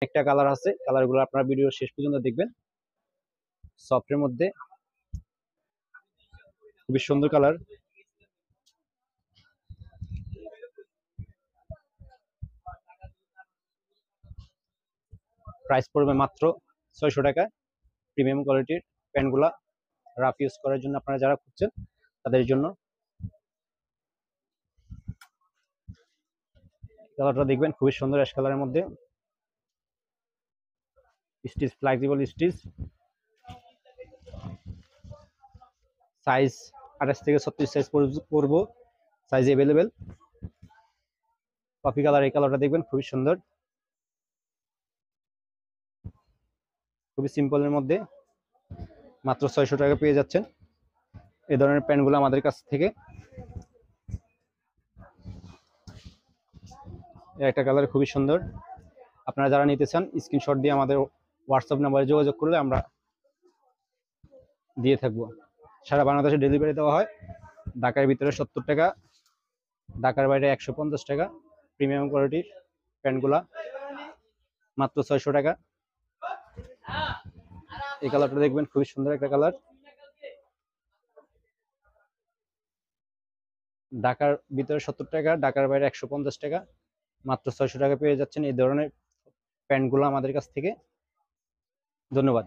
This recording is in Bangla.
একটা কালার আছে, কালারগুলো আপনারা ভিডিও শেষ পর্যন্ত দেখবেন। সফটের মধ্যে খুবই সুন্দর কালার। প্রাইস পড়বে মাত্র 600 টাকা। প্রিমিয়াম কোয়ালিটির প্যান্টগুলা রাফ ইউজ করার জন্য আপনারা যারা খুঁজছেন তাদের জন্য। কালারটা দেখবেন খুবই সুন্দর, অ্যাশ কালারের মধ্যে স্টিচ, ফ্লেক্সিবল স্টিচ। সাইজ 28 থেকে 36 সাইজ পড়বো, সাইজ অ্যাভেলেবেল। কফি কালার, এই কালারটা দেখবেন খুবই সুন্দর, খুবই সিম্পলের মধ্যে মাত্র 600 টাকা পেয়ে যাচ্ছেন এই ধরনের প্যান্টগুলো আমাদের কাছ থেকে। একটা কালার খুবই সুন্দর। আপনারা যারা নিতে চান স্ক্রিনশট দিয়ে আমাদের হোয়াটসঅ্যাপ নাম্বারে যোগাযোগ করলে আমরা দিয়ে থাকবো। সারা বাংলাদেশে ডেলিভারি দেওয়া হয়। ঢাকার ভিতরে 70 টাকা, ঢাকার বাইরে 150 টাকা। প্রিমিয়াম কোয়ালিটির প্যান্টগুলা মাত্র 600 টাকা। এই কালারটা দেখবেন খুবই সুন্দর একটা কালার। ঢাকার ভিতরে 70 টাকা, ঢাকার বাইরে 150 টাকা। মাত্র 600 টাকা পেয়ে যাচ্ছেন এই ধরনের প্যান্টগুলো আমাদের কাছ থেকে। ধন্যবাদ।